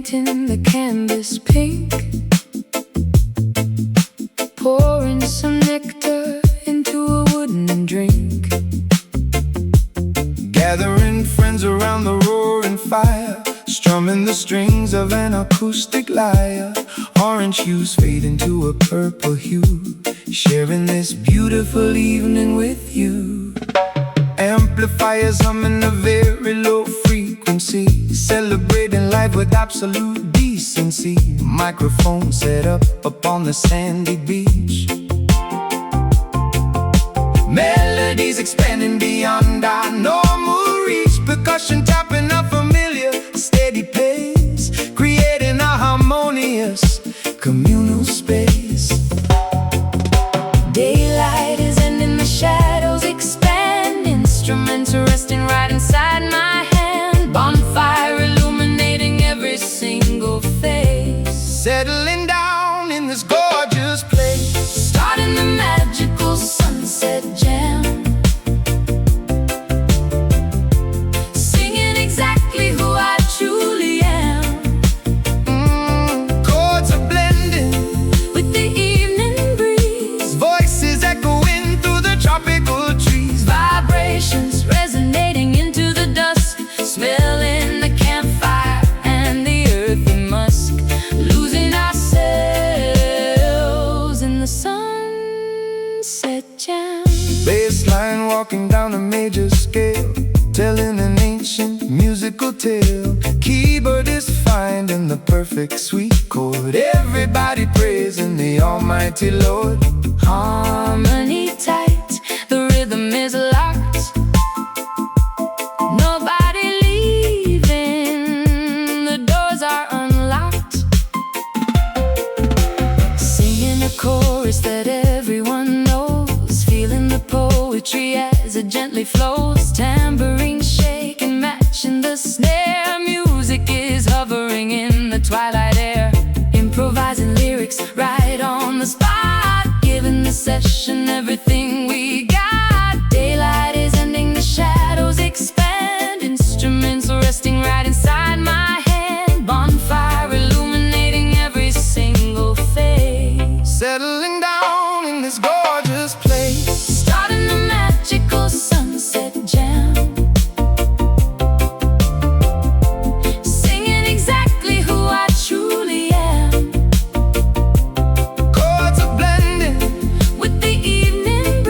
painting the canvas pink, pouring some nectar into a wooden drink, gathering friends around the roaring fire, strumming the strings of an acoustic lyre. Orange hues fade into a purple hue, sharing this beautiful evening with you. Amplifiers humming a very low frequency, celebrating life with absolute decency. Microphone set up on the sandy beach, melodies expanding beyond our normal reach. Percussion tapping a familiar steady pace, creating a harmonious communal space. Daylight is ending, the shadows expand, instruments resting right inside my hand, bonfire illuminating every single face, settling down in this gorgeous place, starting the magical sunset jam, singing exactly who I truly am. Chords are blending with the evening breeze, voices echoing through the tropical trees, vibrations resonating into the dusk, smelling the campfire and the earthy musk, losing ourselves in the sunset jam. bassline walking down a major scale, telling an ancient musical tale. Keyboard is finding the perfect sweet chord, everybody praising the almighty Lord. Harmony tight, the rhythm is locked, nobody leaving, the doors are unlocked, singing a chorus that everyone knows, feeling the poetry as it gently flows, tambourine shaking, matching the snare, music is hovering in the twilight air, improvising lyrics right on the spot, giving the session everything we got. Daylight is ending, the shadows expand, instruments resting right inside my hand, bonfire illuminating every single face, Settling down in this gorgeous place, starting the magical sunset jam, singing exactly who I truly am, chords are blending with the evening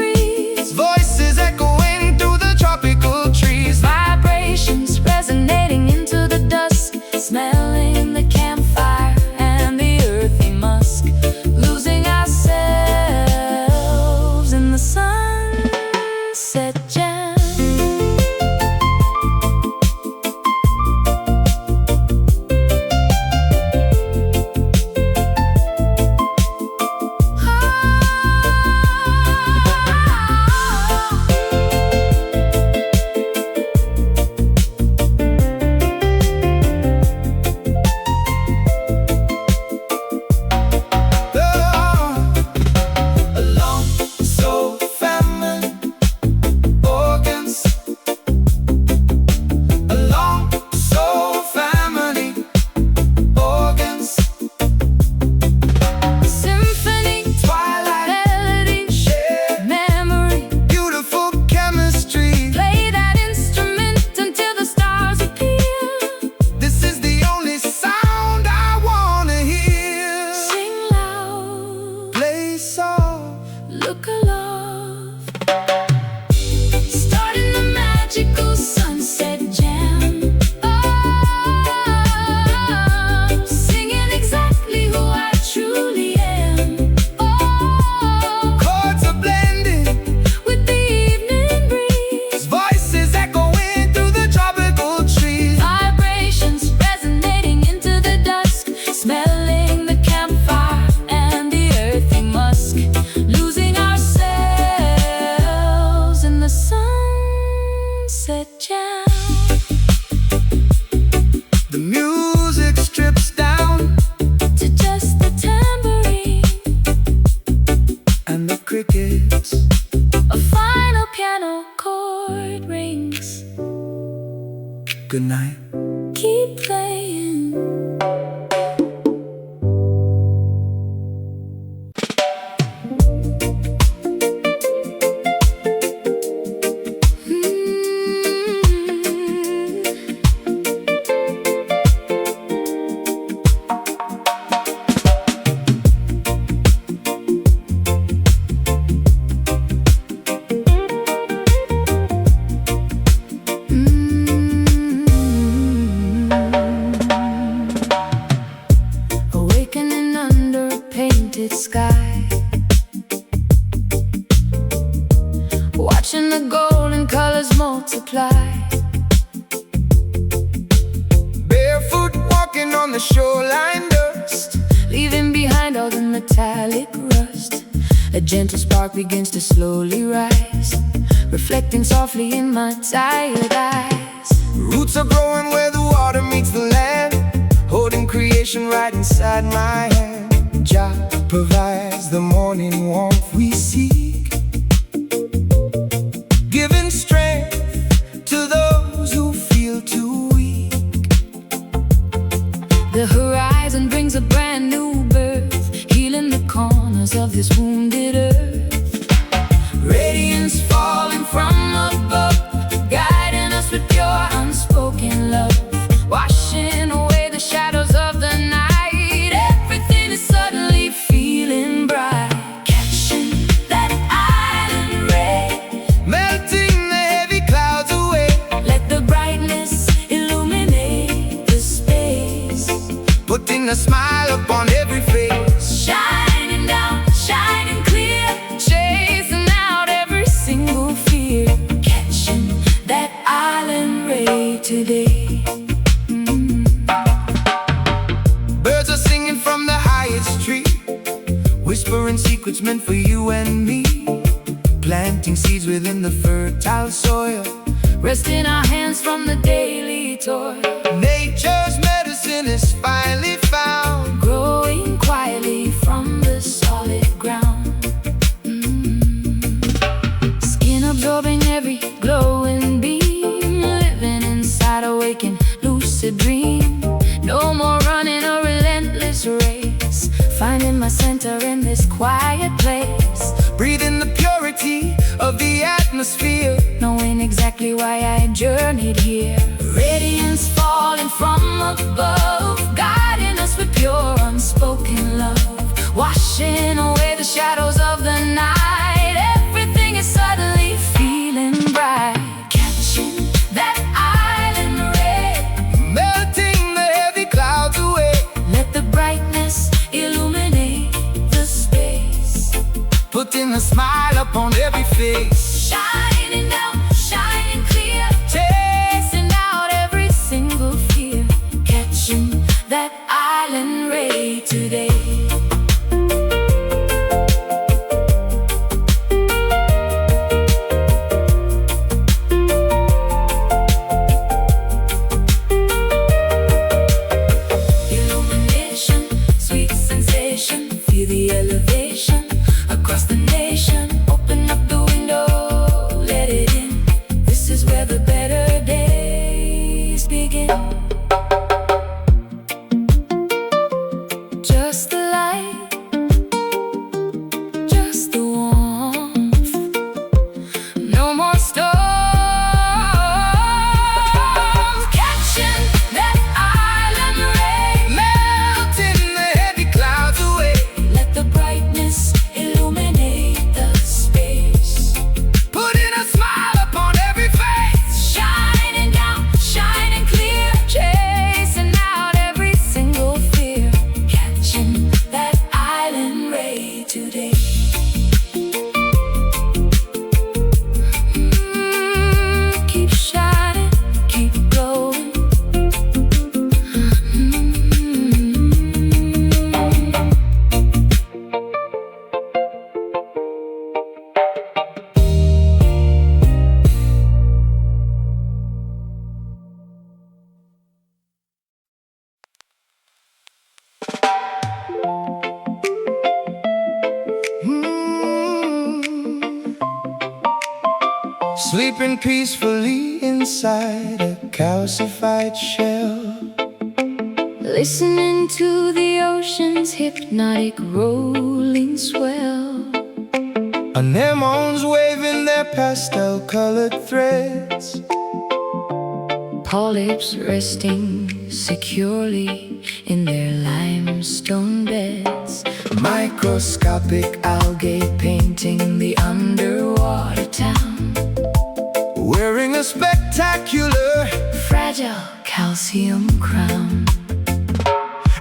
sky, watching the golden colors multiply. Barefoot walking on the shoreline dust, leaving behind all the metallic rust. A gentle spark begins to slowly rise, reflecting softly in my tired eyes. Roots are growing where the water meets the land, holding creation right inside my hand. Jah provides the morning warmth we seek, giving strength to those who feel too weak. The horizon brings a brand new birth, healing the corners of this wounded earth. Radiance falling from above, guiding us with pure unspoken love, washing away the shadows of the night. Everything is suddenly feeling bright, catching that island ray, melting the heavy clouds away. let the brightness illuminate the space, Putting a smile upon every face, shining down, shining clear, chasing out every single fear, catching that island ray today. birds are singing from the highest tree, whispering secrets meant for you and me, planting seeds within the fertile soil. Resting our hands from the daily toil, Nature's medicine is finally found, growing quietly from the solid ground. Skin absorbing every glowing beam, living inside a waking lucid dream. No more running a relentless race, finding my center in this quiet place, breathing the purity of the atmosphere, knowing exactly why I journeyed here. Radiance falling from above, guiding us with pure unspoken love, washing away the shadows of the night. Everything is suddenly feeling bright, catching that island ray, melting the heavy clouds away. let the brightness illuminate the space, Putting a smile upon every face, shining down, shining clear, chasing out every single fear, catching that island ray today. Illumination, sweet sensation, feel the elevation across the nation. Open up the window, let it in. This is where the better days begin. Just the light, just the warmth, no more storms, catching that island ray, melting the heavy clouds away. let the brightness illuminate the space, Putting a smile upon every face, shining down, shining clear, chasing out every single fear, catching that island ray today. Keep shining, keep glowing. sleeping peacefully inside a calcified shell. Listening to the ocean's hypnotic rolling swell, Anemones waving their pastel-colored threads, polyps resting securely in their limestone beds, microscopic algae painting the underwater town, wearing a spectacular fragile calcium crown.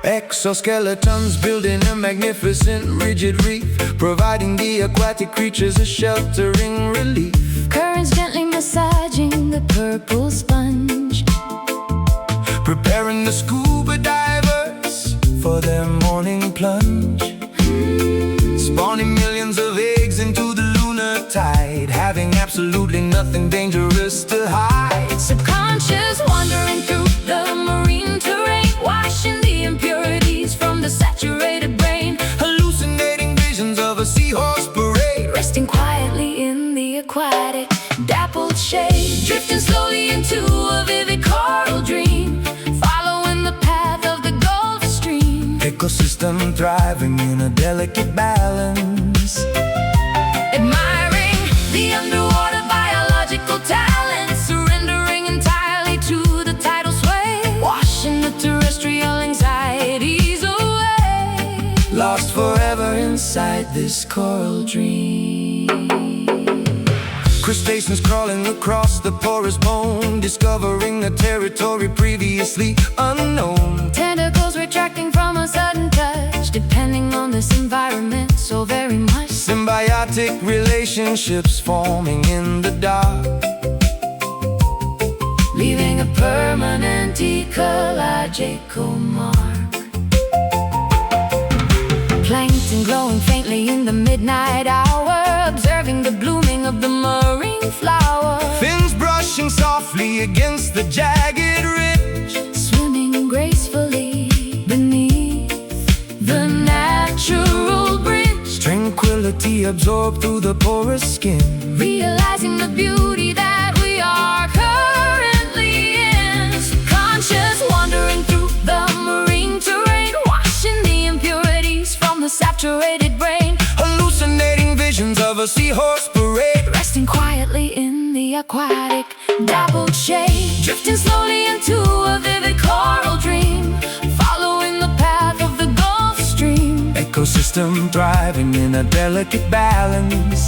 Exoskeletons building a magnificent rigid reef, providing the aquatic creatures a sheltering relief. Currents gently massaging the purple sponge, preparing the scuba divers for their morning plunge. Spawning millions of eggs into the lunar tide, having absolutely nothing dangerous to hide. Subconscious wandering through the marine terrain, washing the impurities from the saturated brain. Hallucinating visions of a seahorse parade, Resting quietly in the aquatic dappled shade, drifting slowly into a vivid coral dream, following the path of the Gulf Stream. ecosystem thriving in a delicate balance, Admiring the underwater biological talent, surrendering entirely to the tidal sway, washing the terrestrial anxieties away. lost forever inside this coral dream. Crustaceans crawling across the porous bone, discovering a territory previously unknown. Tentacles retracting from a sudden touch, depending on this environment so very much. Symbiotic relationships forming in the dark, Leaving a permanent ecological mark. Plankton glowing faintly in the midnight hour, observing the blooming of the marine flower. fins brushing softly against the jagged ridge, Swimming gracefully beneath the natural bridge. tranquility absorbed through the porous skin. Realizing the beauty that we are currently in. Conscious wandering through the marine terrain, washing the impurities from the saturated brain. Hallucinating visions of a seahorse parade, Resting quietly in the aquatic dappled shade, drifting slowly into a vivid coral dream, following the path of the Gulf Stream. ecosystem thriving in a delicate balance,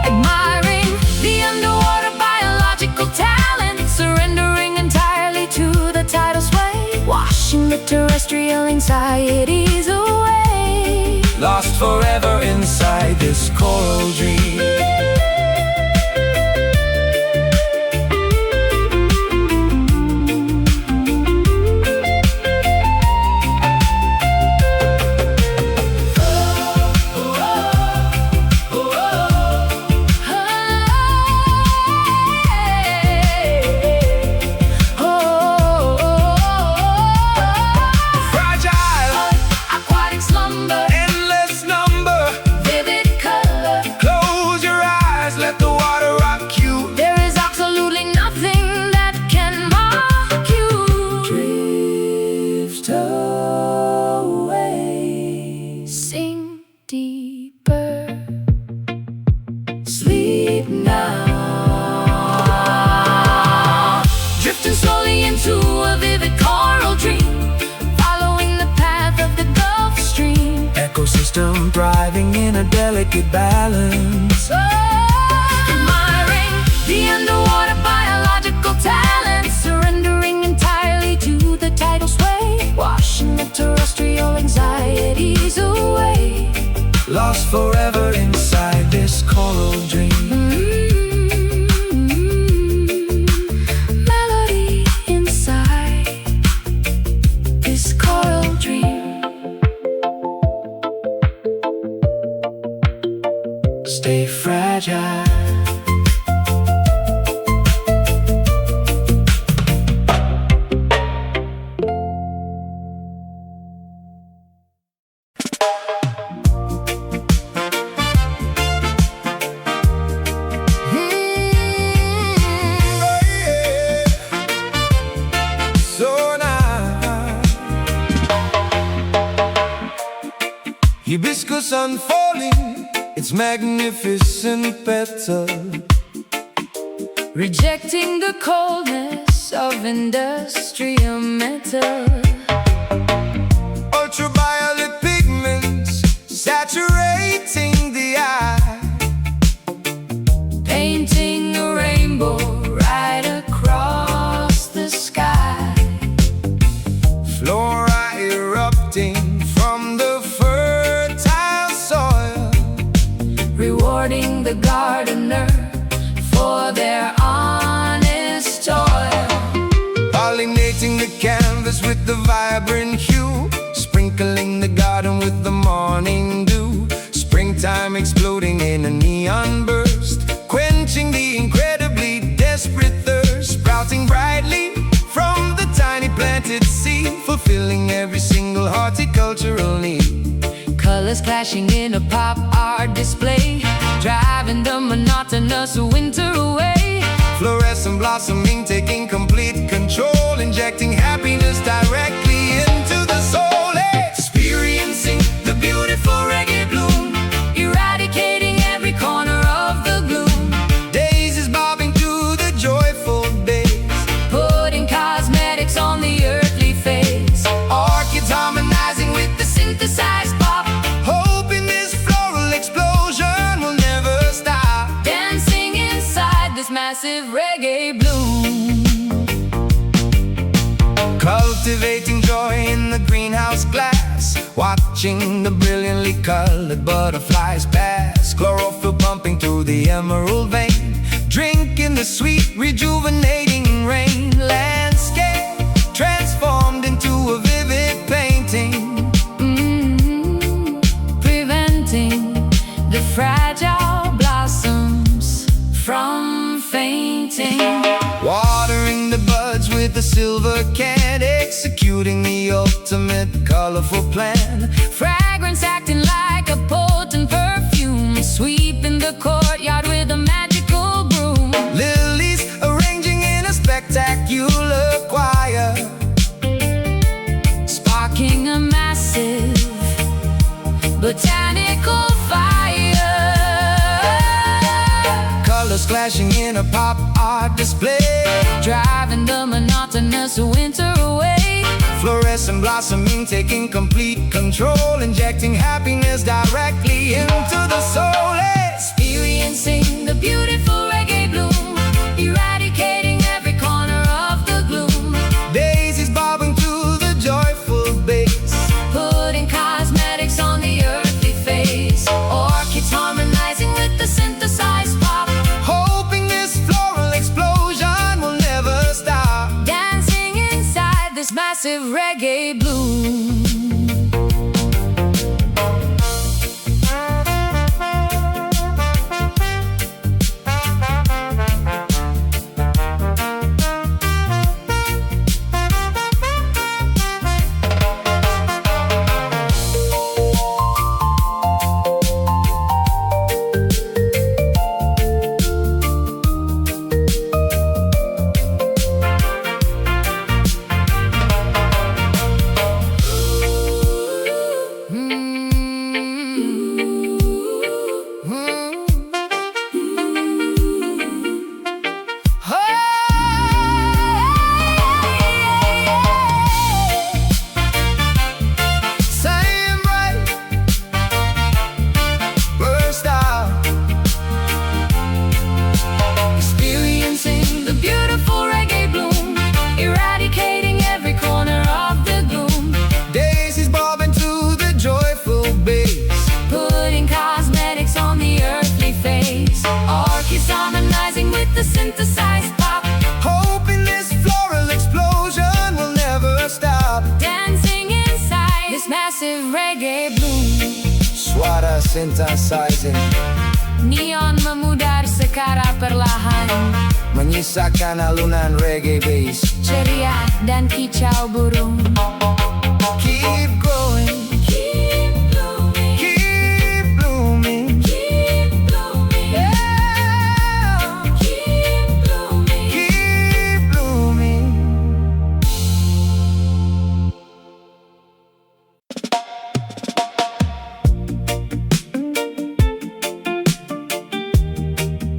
Admiring the underwater biological talent, surrendering entirely to the tidal sway, washing the terrestrial anxieties away. lost forever inside this coral dream. Fragile, Aquatic slumber, endless number, vivid color. close your eyes, let the water rock you. There is absolutely nothing that can mock you. Drift away, Sink deeper, sleep now. Drifting slowly into a vivid coral dream, following the path of the Gulf Stream. ecosystem thriving in a delicate balance, Admiring the underwater biological talent, surrendering entirely to the tidal sway, washing the terrestrial anxieties away. lost forever inside this coral dream. Melody inside this coral dream. Stay fragile. So now, hibiscus unfolding its magnificent petal, Rejecting the coldness of industrial metal. ultraviolet pigments saturating the eye, Painting a rainbow right across the sky. fluoride erupting from the fertile soil, rewarding the gardener for their honest toil. Pollinating the canvas with the vibrant hue, sprinkling the garden with the morning dew. Springtime exploding in a neon burst, quenching the incredibly desperate thirst. Sprouting brightly from the tiny planted seed, fulfilling every single horticultural need. Colors clashing in a pop art display, driving the monotonous winter away. Fluorescent blossoming, taking complete control, injecting happiness directly into the soul. Experiencing the beautiful reggae bloom, eradicating every corner of the gloom. daisies bobbing through the joyful bass, Putting cosmetics on the earthly face. orchids harmonizing with the Synthesized pop, hoping this floral explosion will never stop. dancing inside this massive reggae bloom. Cultivating joy in the greenhouse glass, watching the brilliantly colored butterflies pass. Chlorophyll pumping through the emerald vein, drinking the sweet rejuvenating rain. Landscape transformed into a vivid painting, Preventing the fragile blossoms from fainting. watering the buds with a silver can, executing the ultimate colorful plan. Fragrance acting like a potent perfume, sweeping the courtyard with a magical broom. Lilies arranging in a spectacular choir, Sparking a massive botanical fire. colors clashing in a pop art display, Driving the monotonous winter away. fluorescent blossoming, taking complete control, injecting happiness directly into the soul. Experiencing the beautiful reggae bloom, eradicating every corner of the gloom. Daisies bobbing through the joyful bass, Putting cosmetics on the earthly face. Orchids harmonizing with the synthesized pop, hoping this floral explosion will never stop. dancing inside this massive reggae bloom. Saying bright, burst out, Experiencing the beautiful reggae bloom, eradicating every corner of the gloom. daisies bobbing through the joyful bass, Putting cosmetics on the earthly face. Orchids harmonizing with the synthesized pop, hoping this floral explosion will never stop. dancing inside this massive reggae bloom. Suara synthesizing, Neon memudar secara perlahan, menyisakan alunan reggae bass. ceria dan kicau burung. Keep growing, Keep blooming, keep blooming, keep blooming, yeah, keep blooming. keep blooming.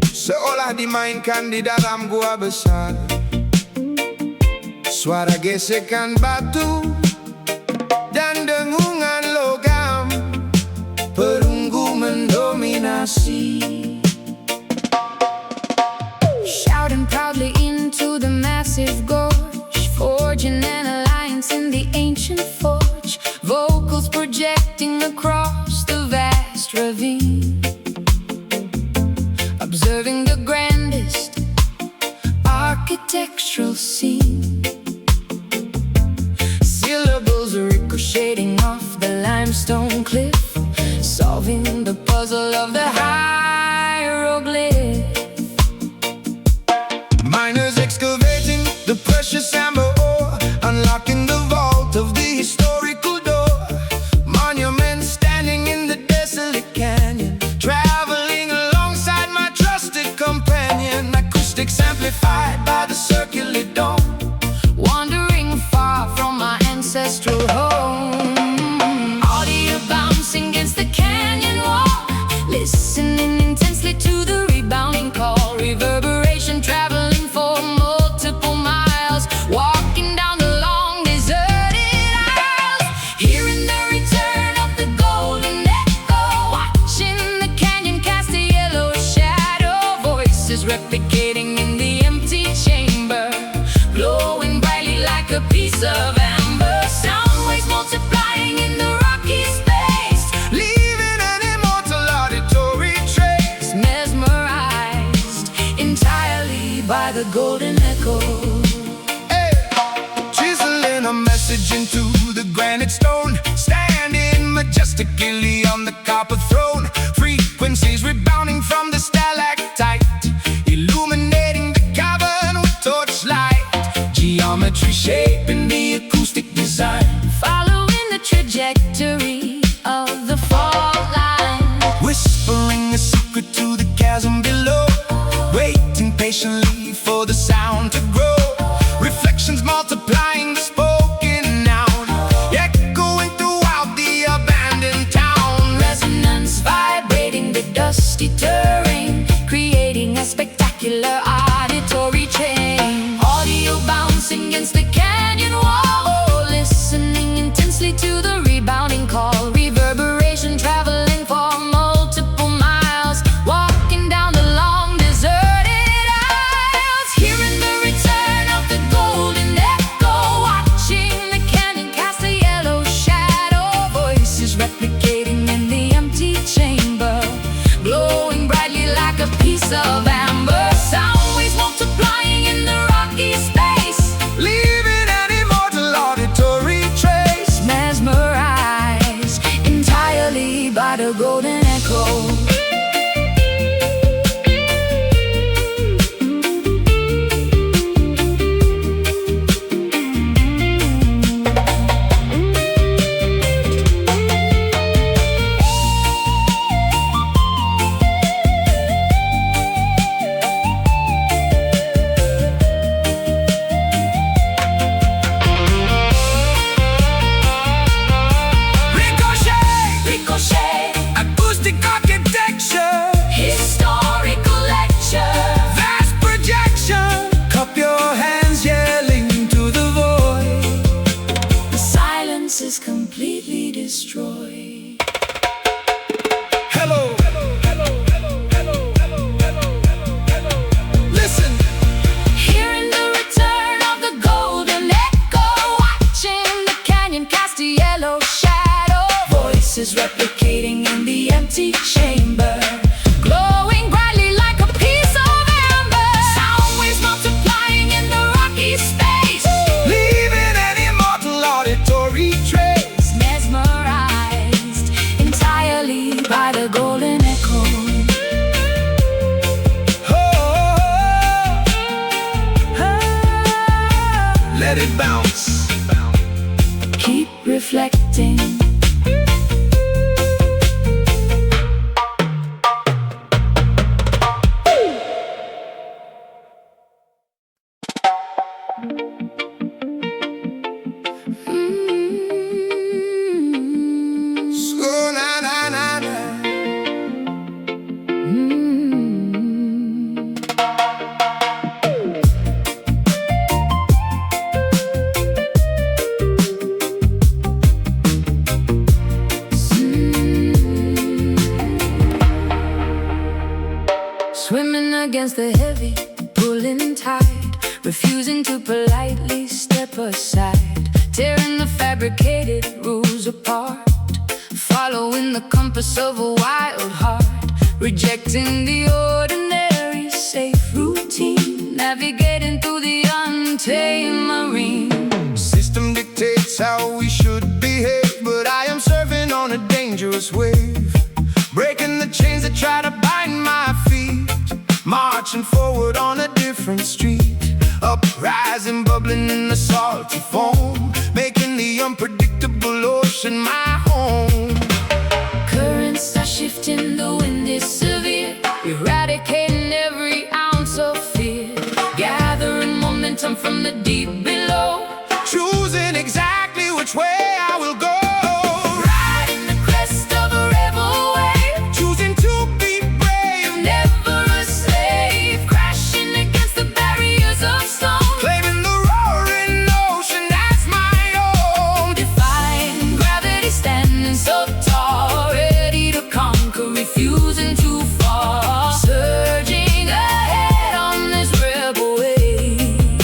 Seolah dimainkan di dalam gua besar, suara gesekan batu dan dengungan logam, perunggu mendominasi. Shouting proudly into the massive gorge, forging an alliance in the ancient forge. levitating off the limestone cliff, solving the puzzle of the hieroglyph. Miners excavating the precious amber ore, unlocking the vault of the historical door. Monuments standing in the desolate canyon, traveling alongside my trusted companion. Acoustics amplified by the circular dome, Wandering far from my ancestral home. Audio bouncing against the canyon wall, listening intensely to the rebounding call. Reverberation traveling for multiple miles, walking down the long deserted aisles, hearing the return of the golden echo, watching the canyon cast a yellow shadow. Voices replicating in the empty chamber, glowing brightly like a piece of amber. Sound waves multiplying in the rocky space, leaving an immortal auditory trace. mesmerized entirely by the golden echo. Hey, chiseling a message into the granite stone, standing majestically on the copper throne. Frequencies rebounding from the stalactite, illuminating the cavern with torchlight. Geometry shaping the acoustic design, Following the trajectory of the fault line, whispering a secret to the chasm below, waiting patiently for the sound to grow. Reflections multiplying the spoken noun, echoing throughout the abandoned town. resonance vibrating the dusty terrain, creating a spectacular auditory chain. Audio bouncing against the canyon wall, listening intensely to the rebounding call. Reverberation traveling for multiple miles, walking down the long deserted aisles, hearing the return of the golden echo, watching the canyon cast a yellow shadow. Voices replicating in the empty chamber, glowing brightly like a piece of amber. Sound waves multiplying in the rocky space, leaving an immortal auditory trace. mesmerized entirely by the golden echo. Ricochet, Acoustic architecture, historical lecture, vast projection. Cup your hands, yelling to the void. the silence is completely destroyed. Hello, listen. Hearing the return of the golden echo, watching the canyon cast a yellow shadow. Voices replicating in the empty chamber, glowing brightly like a piece of amber. Sound waves multiplying in the rocky space, Leaving an immortal auditory trace. mesmerized entirely by the golden echo. Let it bounce. Keep reflecting. So na na na na. Swimming against the heavy, pulling tide, refusing to politely step aside, tearing the fabricated rules apart, following the compass of a wild heart, rejecting the ordinary safe routine, navigating through the untamed marine. System dictates how we should behave, but I am surfing on a dangerous wave, breaking the chains that try to bind my feet, marching forward on a different street, uprising, bubbling in the salty foam, making the unpredictable ocean my home. Currents are shifting, the wind is severe, eradicating every ounce of fear, gathering momentum from the deep below, choosing exactly which way I will go. riding the crest of a rebel wave, Choosing to be brave, never a slave, crashing against the barriers of stone, claiming the roaring ocean as my own. defying gravity, standing so tall, ready to conquer, refusing to fall, surging ahead on this rebel wave.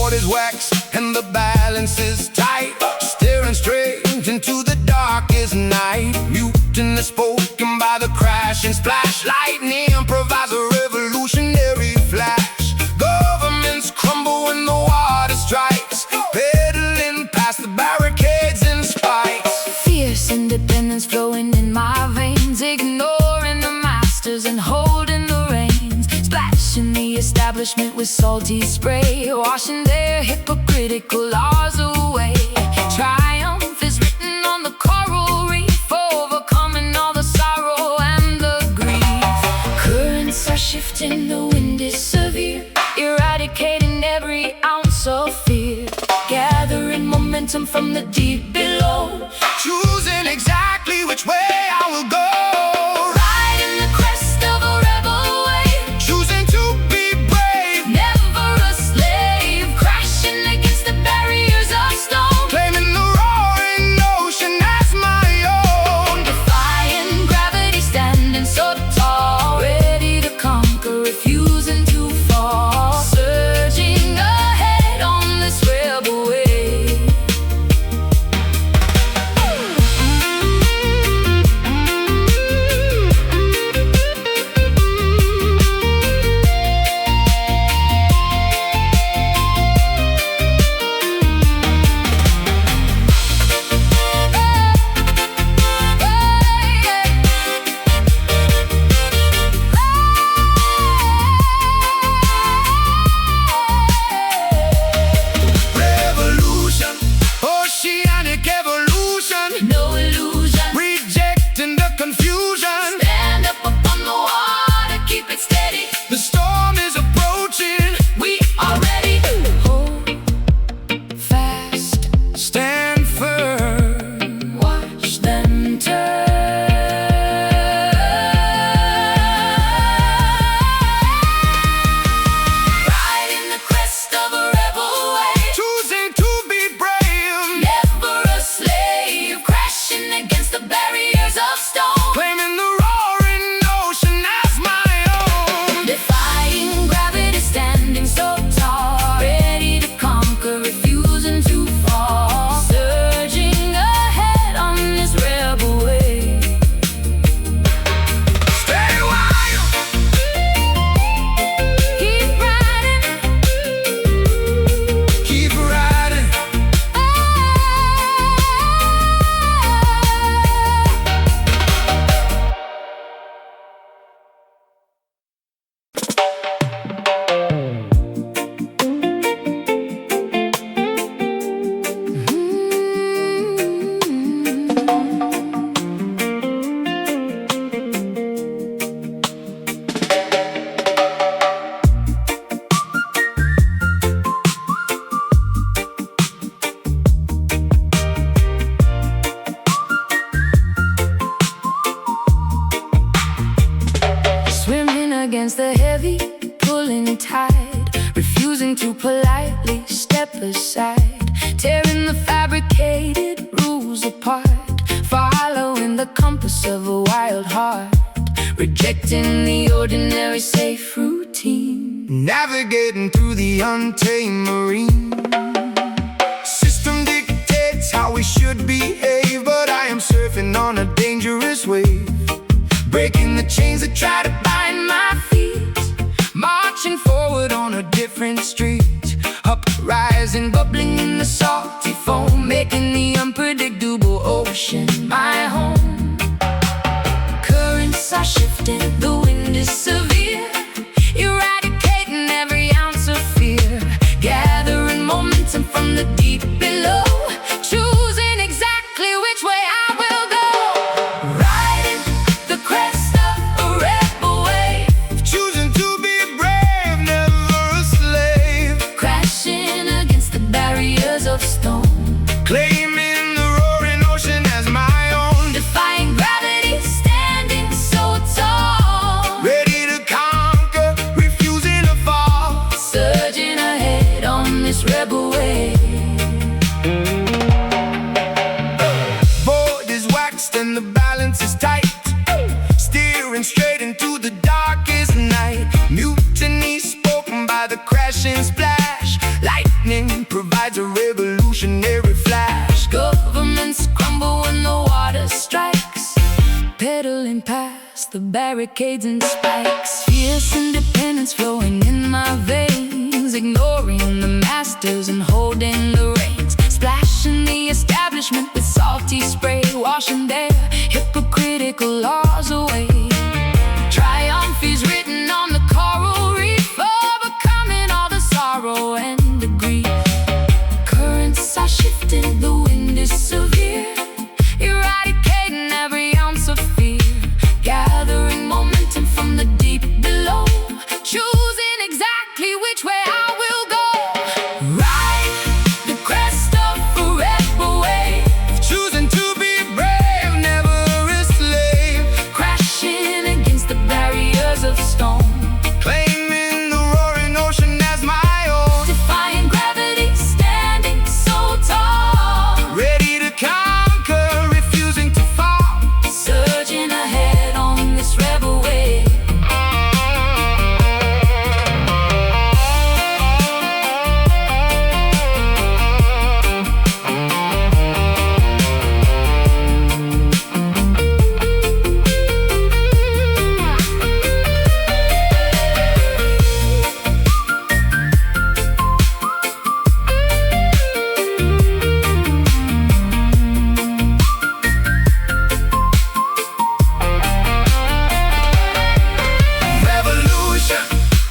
Orders wax and the balance is tight, staring straight into the darkest night, muting is spoken by the crash and splash, lightning provides a revolutionary flash, governments crumble when the water strikes, pedaling past the barricades and spikes. Fierce independence flowing in my veins, ignoring the masters and holding the reins, splashing the establishment with salty spray, washing their hypocritical laws away. Triumph is written on the coral reef, overcoming all the sorrow and the grief. Currents are shifting, the wind is severe, eradicating every ounce of fear, gathering momentum from the deep below, Choosing exactly which way I will go. riding the crest of a rebel wave, Choosing to be brave, never a slave, crashing against the barriers of stone, claiming the roaring ocean as my own. defying gravity, standing so tall, ready to conquer, refusing to fall, surging ahead on this rebel wave. Revolution, oceanic evolution, No illusion, rejecting the confusion. stand up upon the water, keep it steady, The storm is approaching, we are ready. Hold fast, stand firm. watch them turn, riding the crest of a rebel wave, Choosing to be brave, never a slave, crashing against the barriers of stone, claiming the roaring ocean as my own. defying gravity, standing so tall, ready to conquer, refusing to fall, surging ahead on this rebel wave. Stay wild, Keep riding, keep riding. Swimming against the heavy, pulling tide, refusing to politely step aside, tearing the fabricated rules apart, following the compass of a wild heart, rejecting the ordinary safe routine, Navigating through the untamed marine. System dictates how we should behave, but I am surfing on a dangerous wave, breaking the chains that try to bind my feet, marching forward on a different street, uprising, bubbling in the salty foam, revolutionary flash. Governments crumble when the water strikes, pedaling past the barricades and spikes. Fierce independence flowing in my veins, ignoring the masters and holding the reins. Splashing the establishment with salty spray, washing their hypocritical laws away. Triumph is written on the coral reef, overcoming all the sorrow and the grief. Currents are shifting, the wind is severe, eradicating every ounce of fear. Gathering momentum from the deep below, choosing exactly which way I will go. Ride the crest of a rebel wave, Choosing to be brave, never a slave. crashing against the barriers of stone, Claiming the roaring ocean as my own. defying gravity, standing so tall, Ready to conquer, refusing to fall. surging ahead on this rebel wave. Revolution,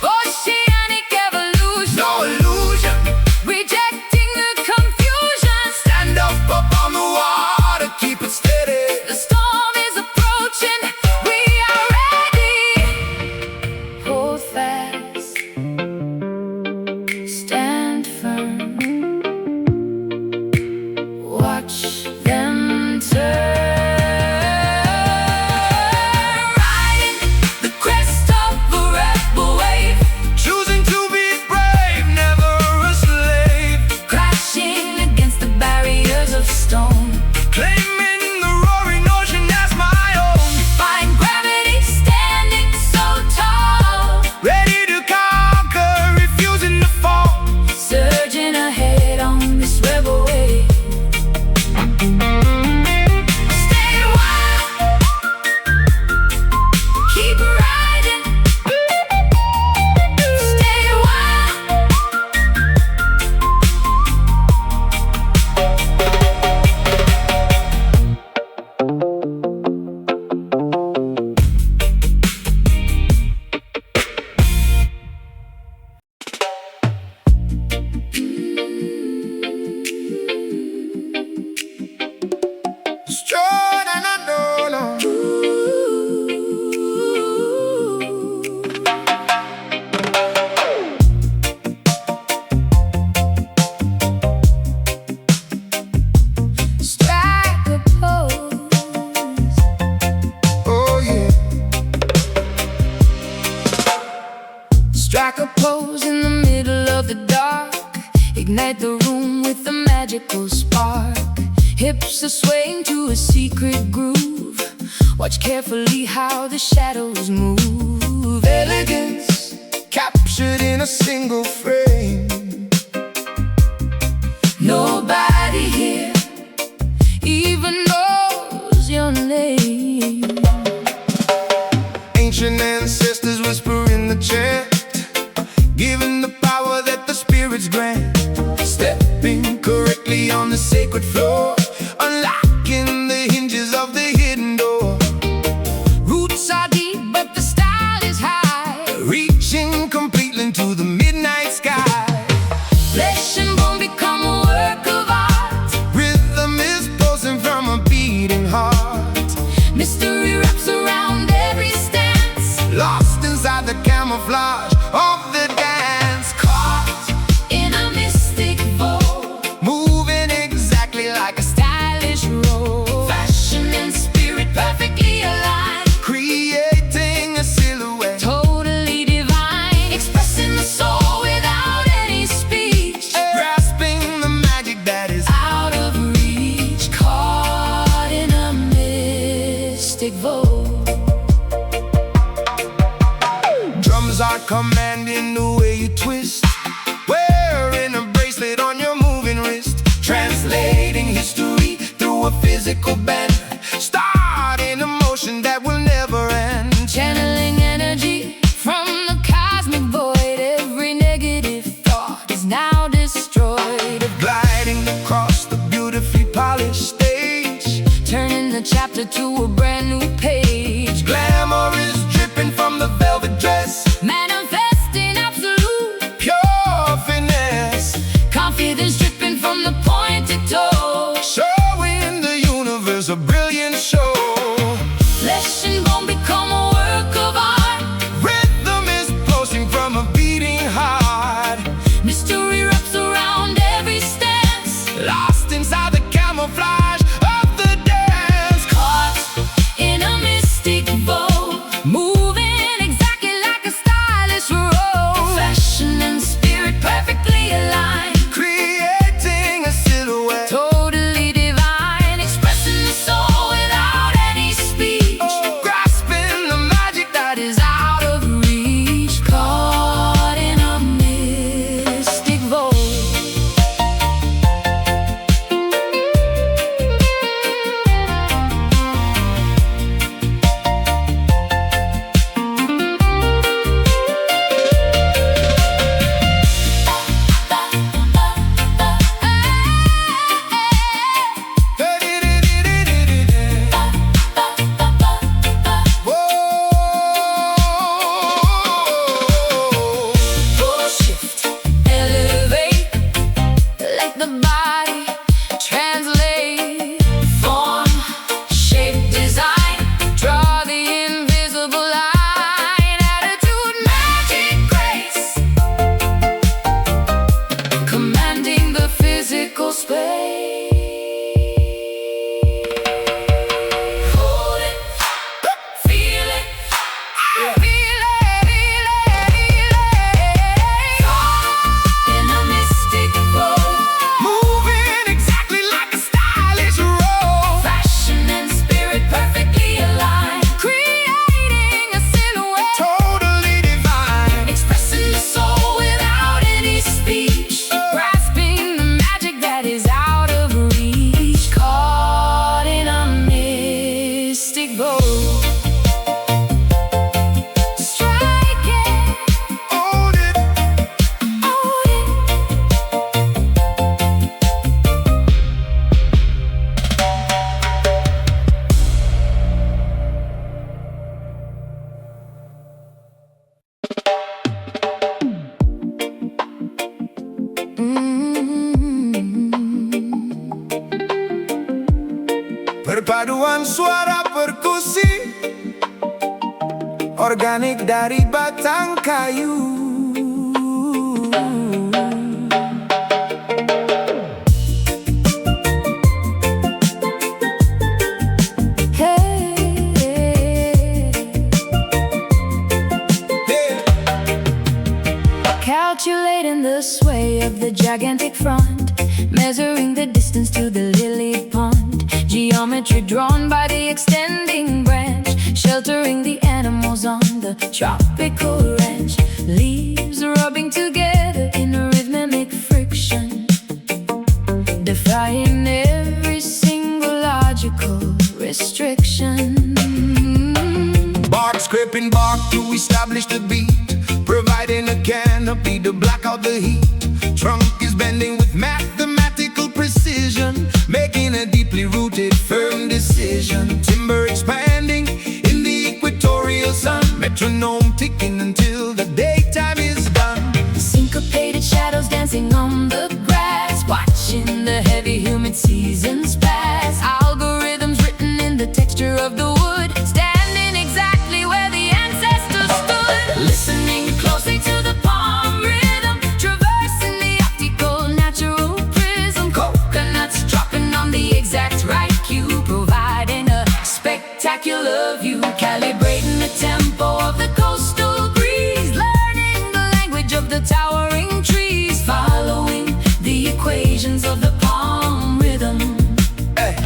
Oceanic evolution, no illusion. rejecting the confusion. Stand up on the water, keep it steady. The storm is approaching, we are ready. Hold fast, stand firm, watch them turn. Riding the crest of a rebel wave, Choosing to be brave, never a slave. crashing against the barriers of stone. Claiming the roaring ocean as my own. Defying gravity, standing so tall, Ready to conquer, refusing to fall. surging ahead on this rebel wave. Stay wild, keep riding. Stay wild. Strong and alone. Strike a pose, Oh yeah. strike a pose in the middle of the dark. Ignite the room with a magical spark. Hips are swaying to a secret groove. Watch carefully how the shadows move. Elegance captured in a single frame. Nobody here even knows your name. Ancient ancestors whisper in the chant, giving the power that the spirits grant. Stepping correctly on the sacred floor, unlocking the hinges of the hidden door. Roots are deep, but the style is high. Reaching completely into the midnight sky. Flesh and bone become a work of art. Rhythm is pulsing from a beating heart. Mystery wraps around every stance. Lost inside the camouflage of the dance. Caught In a mystic vow, moving exactly like a stylish roll. Fashion and spirit perfectly aligned. creating a silhouette. Totally divine. Expressing the soul without any speech. Grasping the magic that is Out of reach. Caught in a mystic vow. drums are commanding the way you twist. Wearing a bracelet on your moving wrist. chapter to a brand new page. Glamour is dripping from the velvet dress, Manifesting absolute pure finesse, confidence dripping from the pointed toe. showing the universe a brilliant show. Flesh and bone become a work of art. Rhythm is pulsing from a beating heart, Mystery wraps around every stance. lost inside the camouflage of the dance. Caught in a mystic bow, moving exactly like a stylish row. Fashion and spirit perfectly aligned, Creating a silhouette totally divine, expressing the soul without any speech. grasping the magic That is out of reach, caught in a mystic vow. Full shift, elevate, let the body translate. Form, shape, design, draw the invisible line. Attitude, magic, grace, commanding the physical space. Hold it, feel it, feel it, in a mystic bow. moving exactly like a stylish row. Fashion and spirit perfectly aligned, creating a silhouette, Totally divine, expressing the soul without any speech. Grasping the magic that is out of reach, caught in a mystic bow. Strike it, own it. own it. Perpaduan suara perkusi organik dari batang kayu. Hey. Calculating the sway of the gigantic front, measuring the distance to the lily pond. Geometry drawn by the extending branch, sheltering the animals on the tropical ranch. Leaves rubbing together in a rhythmic friction, defying every single logical restriction. Bark scraping bark to establish the beat, providing a canopy to block out the heat. Trunk is bending with mathematical precision, making a deeply rooted, firm decision. Timber expanding in the equatorial sun, metronome ticking until the daytime is done. Syncopated shadows dancing on the grass, watching the heavy humid seasons pass. Algorithms written in the texture of the wood, standing exactly where the ancestors stood. Listening closely to the palm rhythm, traversing the optical natural prism. Coconuts dropping on the exact right cue, providing a spectacular view. Calibrating the tempo of the coastal breeze, learning the language of the towering trees, following the equations of the palm rhythm. Hey.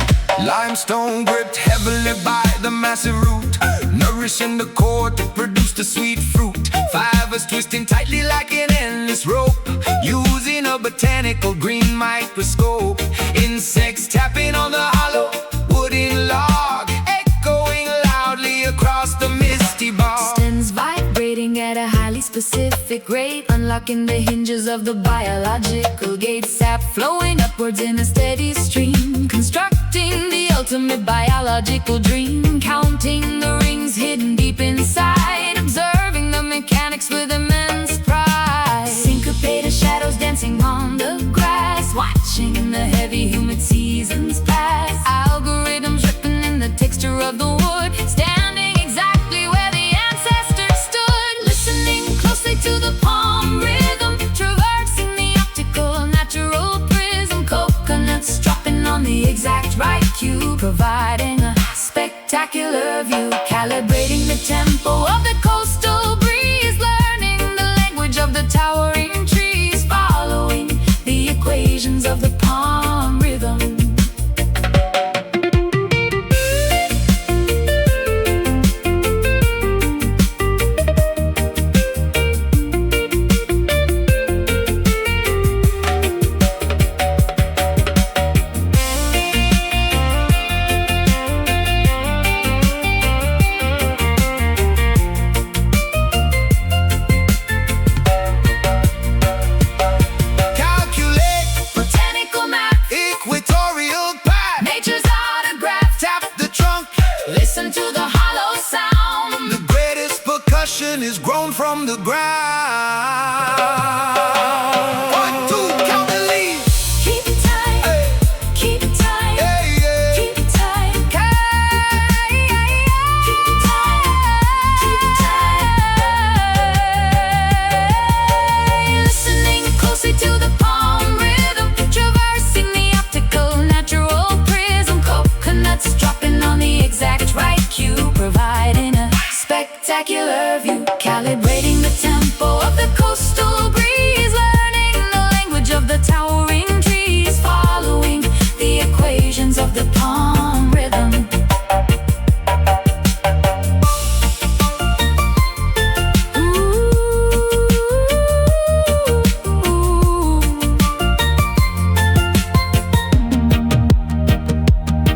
Limestone gripped heavily by the massive root, nourishing the core to produce the sweet fruit. Fibers twisting tightly like an endless rope, using a botanical green microscope. Insects tapping on the hollow wooden log, echoing loudly across the misty bog. Stems vibrating at a highly specific rate, unlocking the hinges of the biological gate. Sap flowing upwards in a steady stream, constructing the ultimate ultimate biological dream, counting the rings hidden deep inside, observing the mechanics with immense pride. Syncopated shadows dancing on the grass, watching the heavy humid seasons pass. Algorithms ripping in the texture of the wood, standing exactly where the ancestors stood. Listening closely to the palm rhythm, traversing the optical natural prism. Coconuts dropping on the exact right cue, providing a spectacular view. Calibrating the tempo of the coastal breeze, learning the language of the towering trees, following the equations of the palm rhythm. Listen to the hollow sound. The greatest percussion is grown from the ground. 1, 2, count the lead. Keep it tight, Hey, keep it tight, yeah, yeah. keep it tight, keep it tight, keep it tight. Listening closely to the palm rhythm, traversing the optical natural prism. Coconuts dropping on the exact right cue, providing a spectacular view. Calibrating the tempo of the coastal breeze, learning the language of the towering trees, following the equations of the palm rhythm.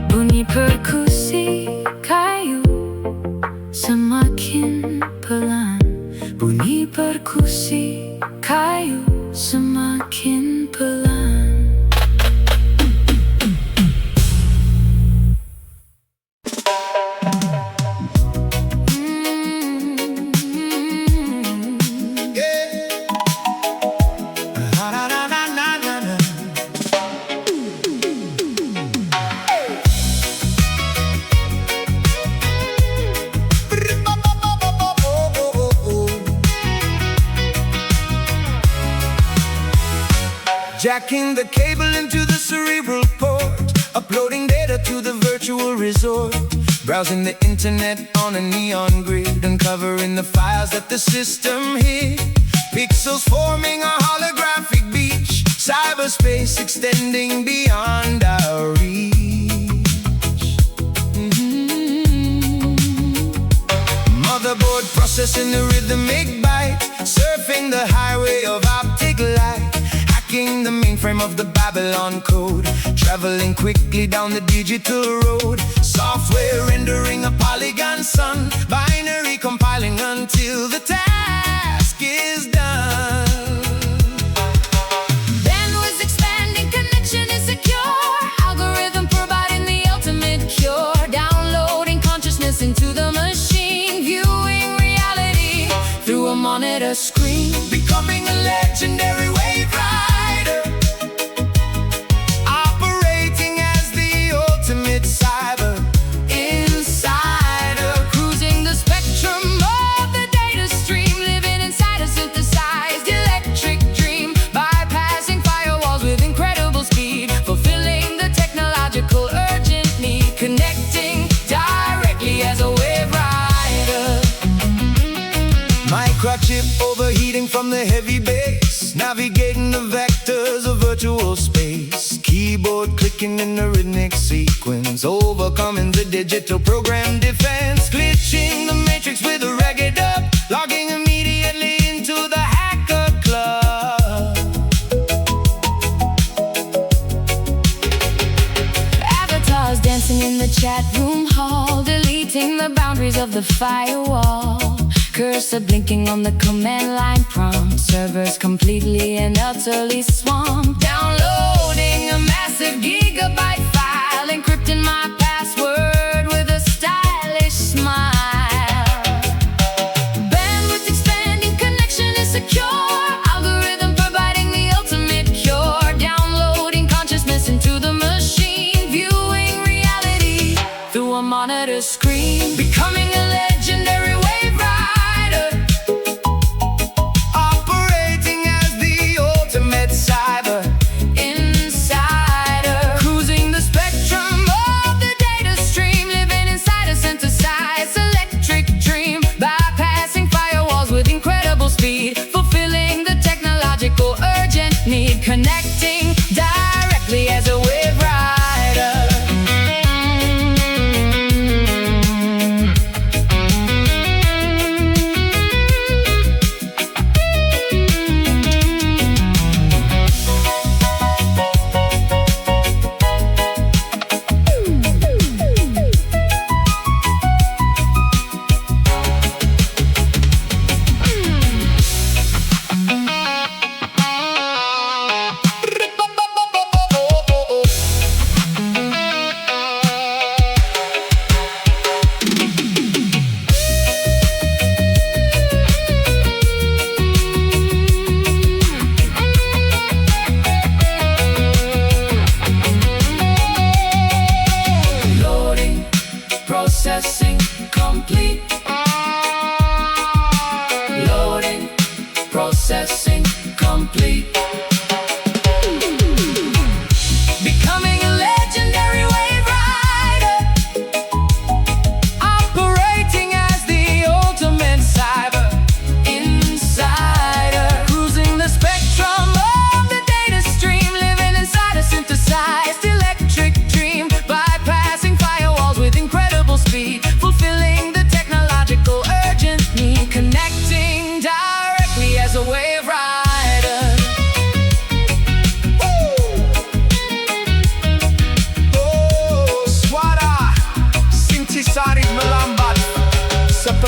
Bunyi perkusi kayu semakin pelan. Bunyi perkusi kayu semakin pelan. Yeah. Na, na, na, na, na, na, na. Jacking the cable into the cerebral port, uploading data to the virtual resort, browsing the internet on a neon grid, uncovering the files that the system hid. Pixels forming a holographic beach, cyberspace extending beyond our reach. Motherboard processing the rhythmic bite, surfing the highway of optic light, hacking the mainframe of the Babylon code, traveling quickly down the digital road. Software rendering a polygon sun, binary compiling until the task is done. Bandwidth expanding, connection is secure, algorithm providing the ultimate cure. Downloading consciousness into the machine, viewing reality through a monitor screen. Becoming a legendary wave rider, operating as the ultimate cyber Insider, cruising the spectrum of the data stream, living inside a synthesized electric dream, bypassing firewalls with incredible speed, fulfilling the technological urgent need, connecting directly as a wave rider. microchip overheating from the heavy bass, navigating the vectors of virtual space, keyboard clicking in the rhythmic sequence, overcoming the digital program defense, glitching the matrix with a reggae dub, logging immediately into the hacker club. Avatars dancing in the chat room hall, deleting the boundaries of the firewall, cursor blinking on the command line prompt, servers completely and utterly swamped. Downloading a massive gigabyte file, encrypting my password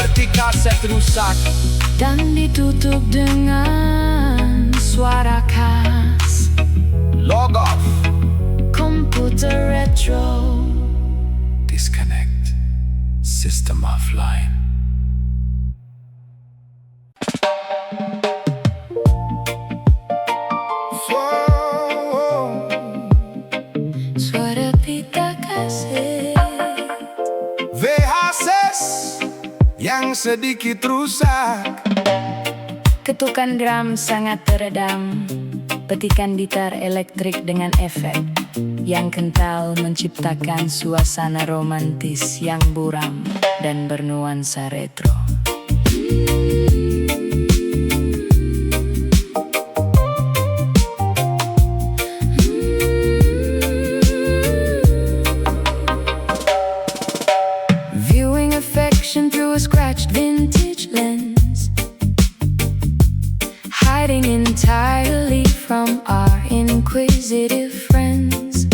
seperti kaset rusak dan ditutup dengan suara khas. Log off. Komputer retro. Disconnect. System offline. Suara pita kaset. VHS yang sedikit rusak. Ketukan drum sangat teredam. Petikan gitar elektrik dengan efek yang kental menciptakan suasana romantis yang buram dan bernuansa retro. Viewing affection through a scratched vintage lens, hiding entirely from our inquisitive friends.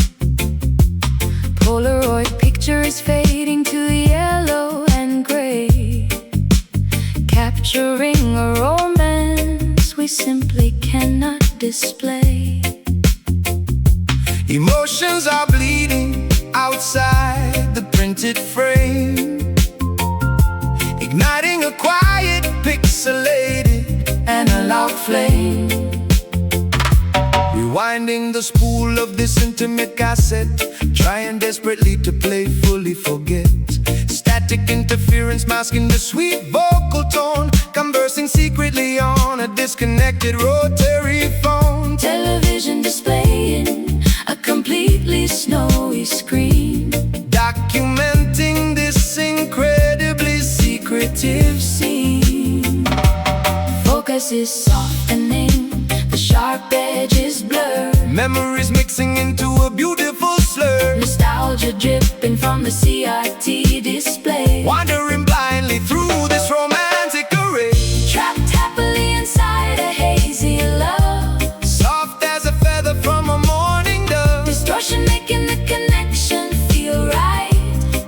Polaroid picture is fading to yellow and gray, capturing a romance we simply cannot display. Emotions are bleeding outside the printed frame, igniting a quiet, pixelated Analog flame. Rewinding the spool of this intimate cassette, trying desperately to play, fully forget. Static interference masking the sweet vocal tone, conversing secretly on a disconnected rotary phone. Television displaying a completely snowy screen, Documenting this incredibly secretive scene. focus is softening, the sharp edges blur. Memories mixing into a beautiful slur. Nostalgia dripping from the CRT display. Wandering blindly through this romantic array. Trapped happily inside a hazy love. Soft as a feather from a morning dove. Distortion making the connection feel right.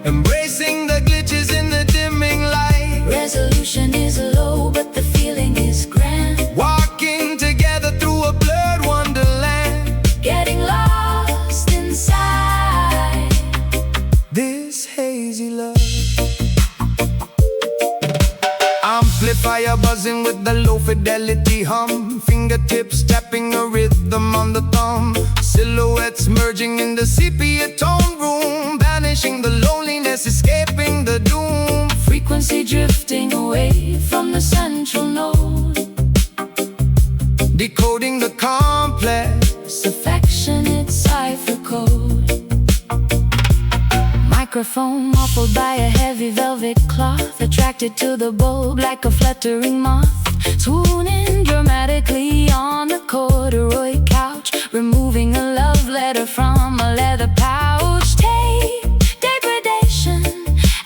Embracing the glitches in the dimming light. Resolution is low, but the feeling is grand. Walking together through a blurred wonderland. Getting lost inside This hazy love. Amplifier buzzing with the low fidelity hum. Fingertips tapping a rhythm on the thumb. Silhouettes merging in the sepia tone room. Banishing the loneliness, escaping the doom. frequency drifting away from the central node. Decoding the complex. Affectionate cipher code. Microphone muffled by a heavy velvet cloth, attracted to the bulb like a fluttering moth. Swooning dramatically on a corduroy couch, removing a love letter from a leather pouch. Tape degradation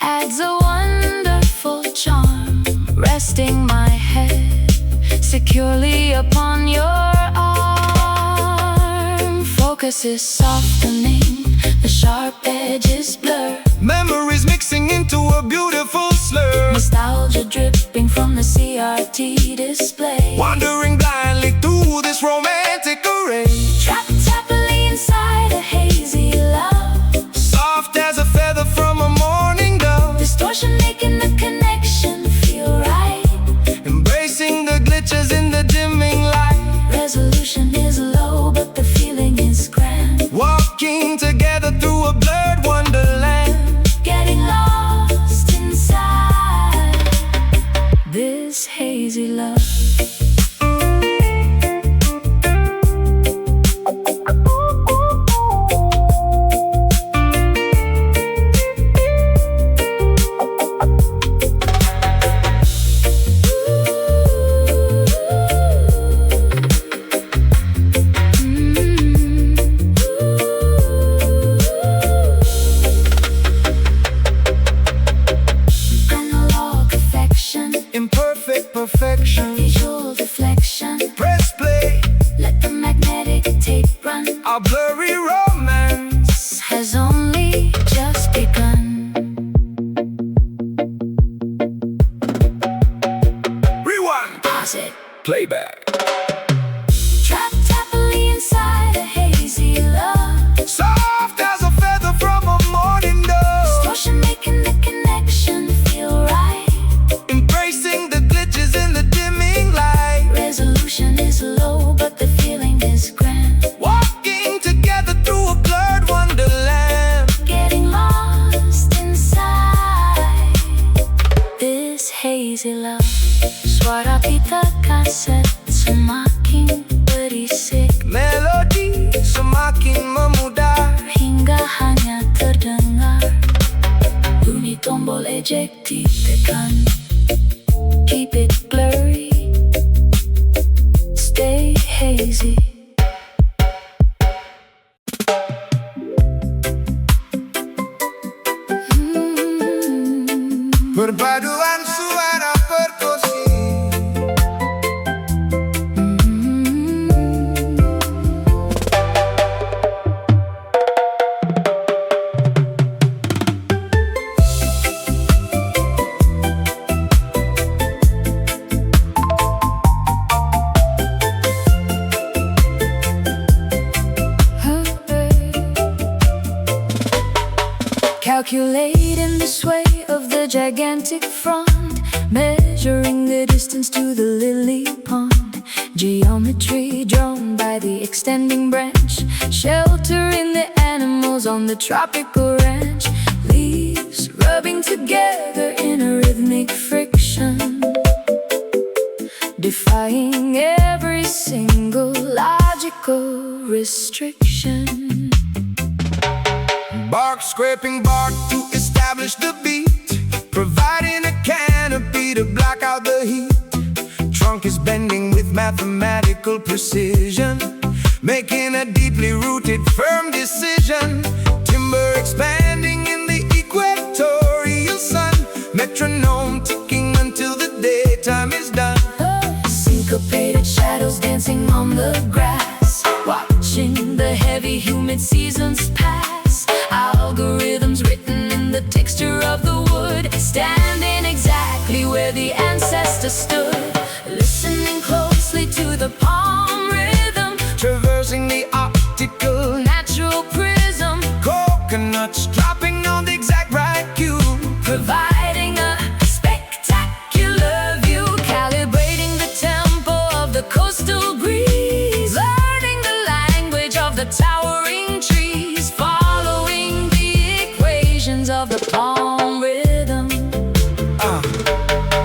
adds a wonderful charm, resting my head securely upon your arm. Focus is softening, the sharp edges blur. Memories mixing into a beautiful slur. Nostalgia dripping from the CRT display. Wandering blindly through this romantic array. Trapped happily inside a hazy love. Soft as a feather from a morning dove. Distortion making the connection feel right. Embracing the glitches in the dimming light. Resolution is low, but the feeling is grand. Walking together through a blurred wonderland. Getting lost inside this hazy love. Imperfect perfection. Visual deflection. Press play. Let the magnetic tape run. Our blurry romance Has only just begun. mindset semakin berisik, melodi semakin memudar, hingga hanya terdengar bunyi tombol eject ditekan. Keep it blurry, stay hazy. Perpaduan suara perkusi. Calculating the sway of the gigantic front, measuring the distance to the lily pond. Geometry drawn by the extending branch, sheltering the animals on the tropical ranch. Leaves rubbing together in a rhythmic friction, defying every single logical restriction. Bark scraping bark to establish the beat, providing a canopy to block out the heat. Trunk is bending with mathematical precision, making a deeply rooted, firm decision. Timber expanding in the equatorial sun, metronome ticking until the daytime is done. Syncopated shadows dancing on the grass, watching the heavy, humid seasons pass. Algorithms written in the texture of the wood, standing exactly where the ancestor stood. Listening closely to the palm rhythm, Traversing the optical natural prism, coconuts dropping on the exact right cue, providing a spectacular view. Calibrating the tempo of the coastal breeze, learning the language of the towering trees, following the equations of the palm rhythm.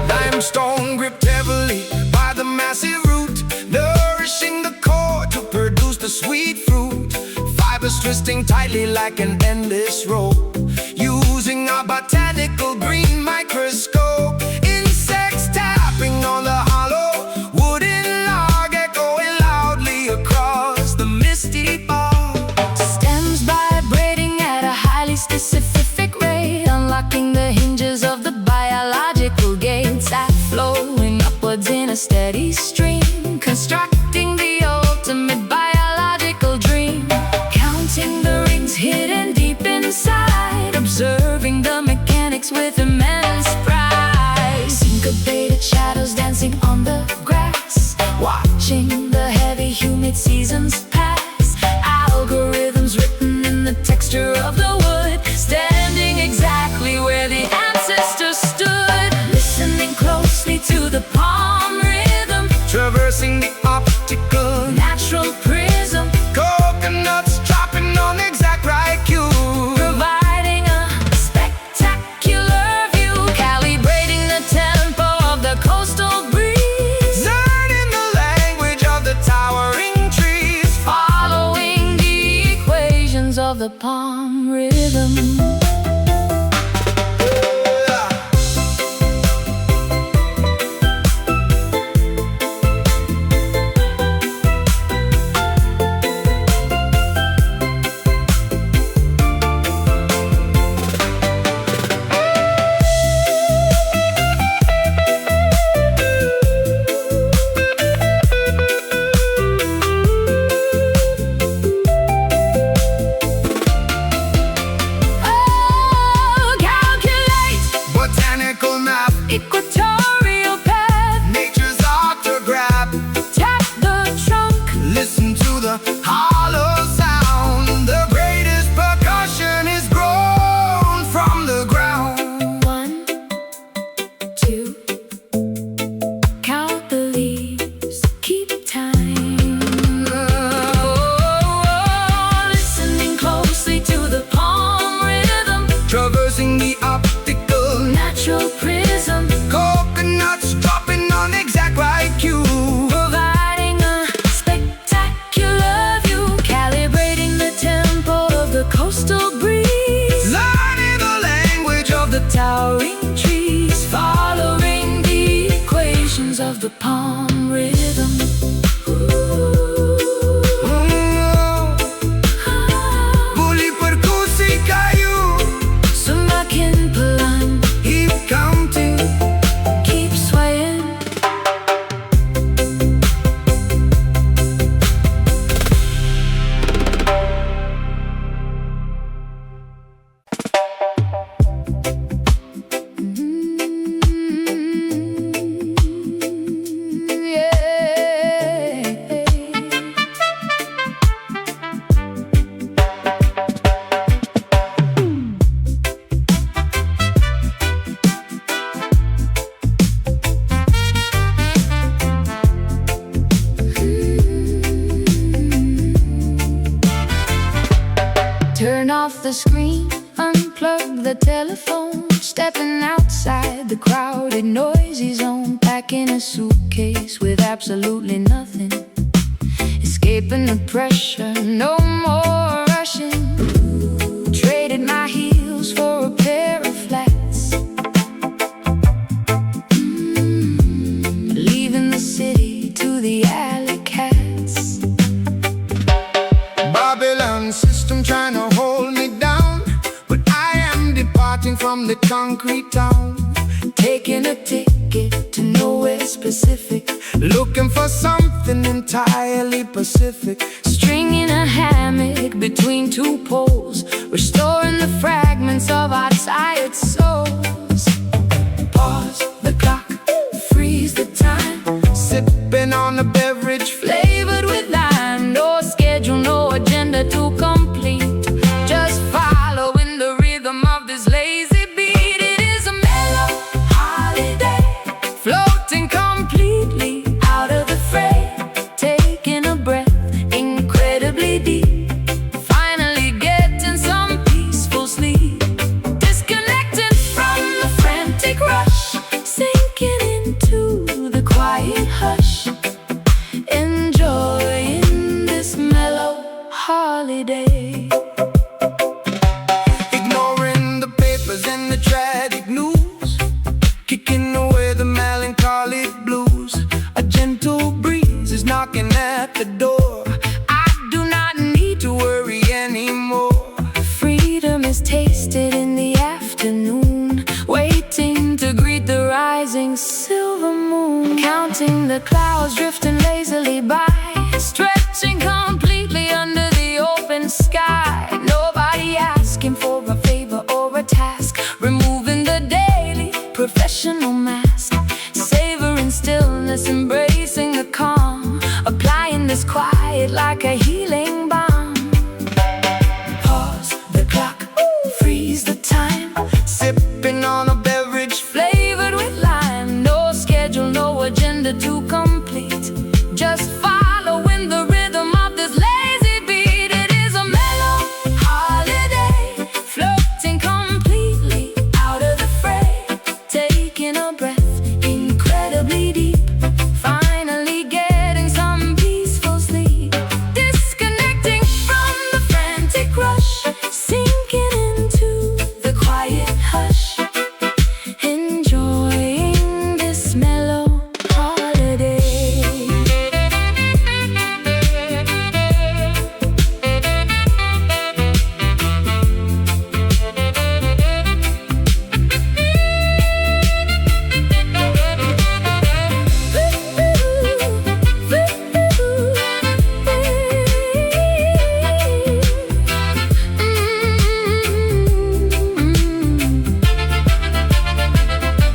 Limestone gripped heavily by the massive root, nourishing the core to produce the sweet fruit. Fibers twisting tightly like an endless rope, using our botanical green microscope. Insects tapping on the hollow wooden log, echoing loudly across the misty fog. Stems vibrating at a highly specific rate, unlocking the hinges of the biological gates that flowing upwards in a steady stream, constructing the ultimate biological dream. Counting the rings hidden deep inside, observing the mechanics with immense pride. Syncopated shadows dancing on the grass, watching the heavy, humid seasons pass. Algorithms written in the texture of the wood, standing exactly where the ancestors stood. Listening closely to the palm rhythm, Traversing the optical natural prism, coconuts dropping on the exact right cue, providing a spectacular view. Calibrating the tempo of the coastal breeze, learning the language of the towering trees, following the equations of the palm rhythm. palm rhythm. Buli perkusi kayu, Semakin pelan, keep counting. keep swaying. Turn off the screen, unplug the telephone. Stepping outside the crowded, noisy zone. Packing a suitcase with absolutely nothing. Escaping the pressure, no more rushing. Traded my heels for a pair of flats. Leaving the city to the alley cats. Babylon system trying to hold me down, but I am departing from the concrete town. Taking a ticket to nowhere specific. Looking for something entirely Pacific. Stringing a hammock between two poles. Restoring the fragments of our tired souls. Pause the clock, Freeze the time. sipping on a beverage Flavored with lime. No schedule, no agenda to complete. Just following the rhythm of this lazy beat. It is a mellow holiday, floating completely out of the fray. Taking a breath incredibly deep. Finally getting some peaceful sleep. Disconnecting from the frantic rush. Sinking into the quiet hush. Enjoying this mellow holiday. ignoring the papers and the tragic news, kicking away the melancholy blues. A gentle breeze is knocking at the door. I do not need to worry anymore. Freedom is tasted in the afternoon, waiting to greet the rising silver moon. Counting the clouds drifting lazily by, stretching completely under the open sky. Nobody asking for a favor or a task. Removing the daily professional mask. Savoring stillness, embracing the calm. Applying this quiet like a healing balm. Pause the clock, freeze the time. Sipping on a beverage Flavored with lime. No schedule, no agenda to complete. Just following the rhythm of this lazy beat. It is a mellow holiday, floating completely out of the fray. Taking a breath incredibly deep. Finally getting some peaceful sleep. Disconnecting from the frantic rush. Sinking into the quiet hush. Enjoying this mellow holiday.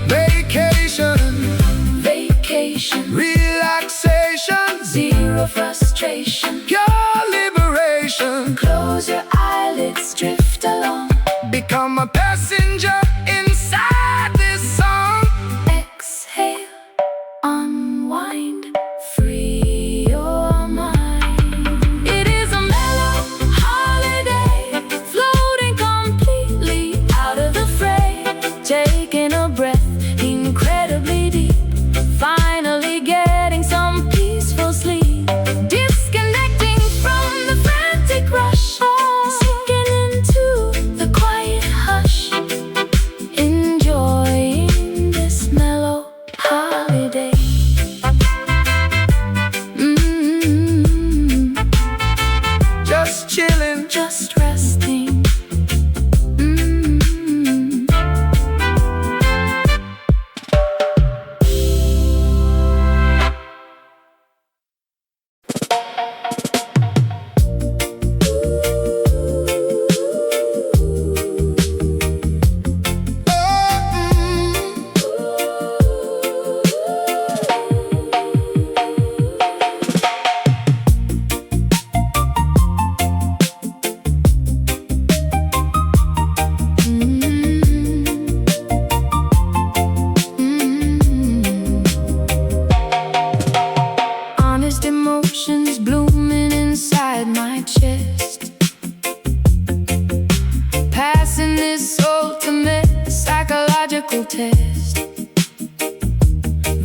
vacation, Vacation, relaxation, zero frustration. pure liberation. Close your eyelids, drift along. Become a passenger inside this song. Exhale, unwind, free your mind. It is a mellow holiday, floating completely out of the fray. Taking a breath incredibly deep. Finally getting some peaceful sleep. Disconnecting from the frantic rush. Sinking into the quiet hush. this ultimate psychological test,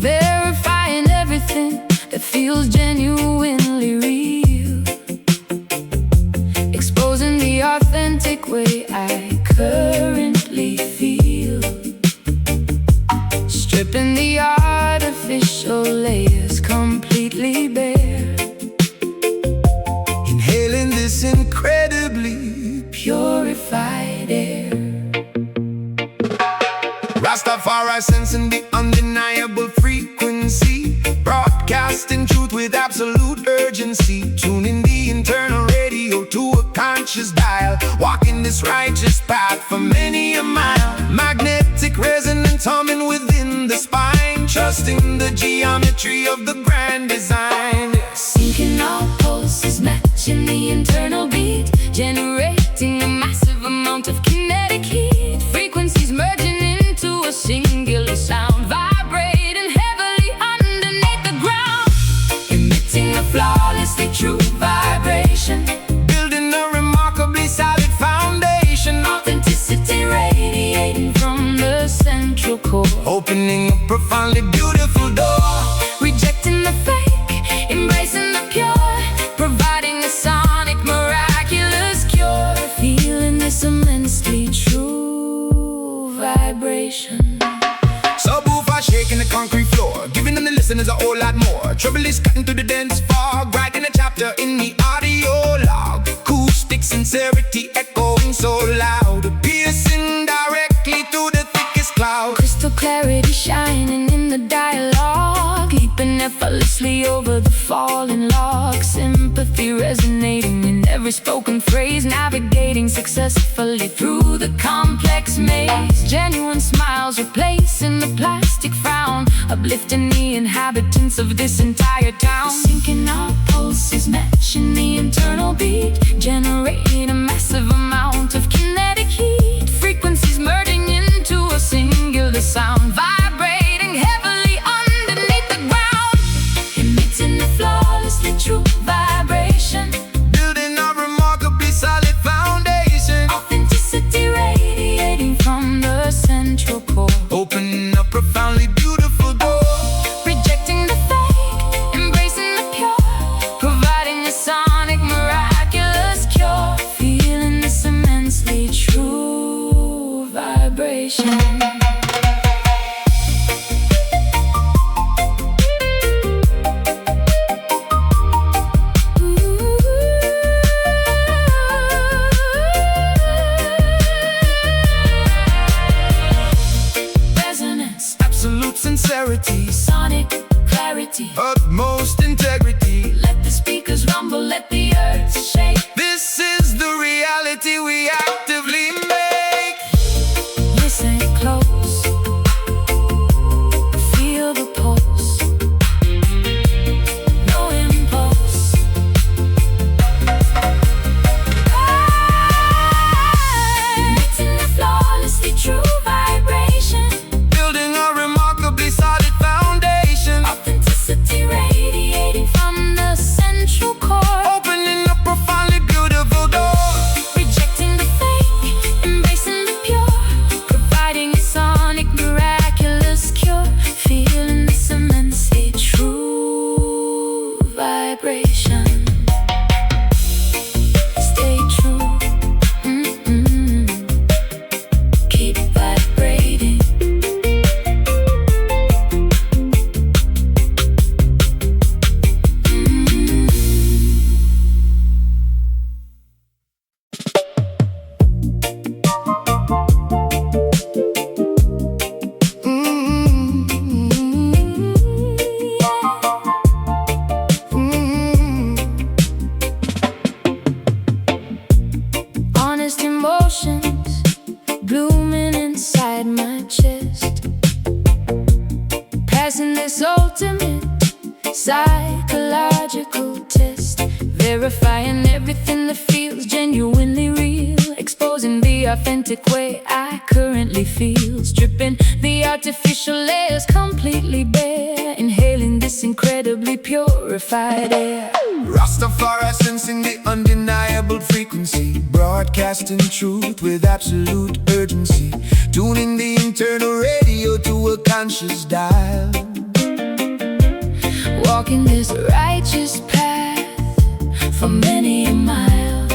verifying everything that feels genuinely real, exposing the authentic way I currently feel, stripping the artificial layers completely bare, inhaling this incredibly purified air. Rastafari sensing the undeniable frequency, broadcasting truth with absolute urgency, tuning the internal radio to a conscious dial, walking this righteous path for many a mile, magnetic resonance humming within the spine, trusting the geometry of the grand design. Syncing our pulses, matching the internal beat, generating a massive amount of kinetic heat, frequencies merging into a singular sound, vibrating heavily underneath the ground, emitting a flawlessly true vibration, Building a remarkably solid foundation, authenticity radiating from the central core, opening a profoundly beautiful door. rejecting the fake, embracing the pure, providing a sonic miraculous cure, feeling this immensely true vibration. Subwoofer shaking the concrete floor, giving them the listeners a whole lot more. Trouble is cutting through the dense fog, writing a chapter in the audio log. Acoustic sincerity echoing so loud, piercing directly through the thickest cloud. Crystal clarity shining in the dialogue, leaping effortlessly over the fallen log, sympathy resonating in every spoken phrase, navigating successfully through the complex maze, genuine smiles replacing the plastic frown, uplifting the inhabitants of this entire town, syncing our pulses, matching the internal beat, generating a massive amount of kinetic heat, frequencies merging into a singular sound, vibrating heavily underneath the ground, emitting a flawlessly true vibration, Building a remarkably solid foundation, authenticity radiating from the central core, opening a profoundly beautiful door. rejecting the fake, embracing the pure, providing a sonic miraculous cure, feeling this immensely true vibration. Resonance, Absolute sincerity, sonic clarity, utmost integrity. let the speakers rumble, let the earth shake. This is the reality we actively make. Listen close, feel the pulse, no impulse. Emitting a flawlessly true vibration, Building a remarkably solid foundation, authenticity radiating from the central core, opening a profoundly beautiful door. rejecting the fake, embracing the pure, providing a sonic miraculous cure, feeling this immensely true vibration. Stay true, keep vibrating. Honest emotions blooming inside my chest, passing this ultimate psychological test, verifying everything that feels genuinely real, exposing the authentic way I currently feel, stripping the artificial layers completely bare, inhaling this this incredibly purified air. Rastafari sensing the undeniable frequency, broadcasting truth with absolute urgency, tuning the internal radio to a conscious dial. Walking this righteous path for many a mile.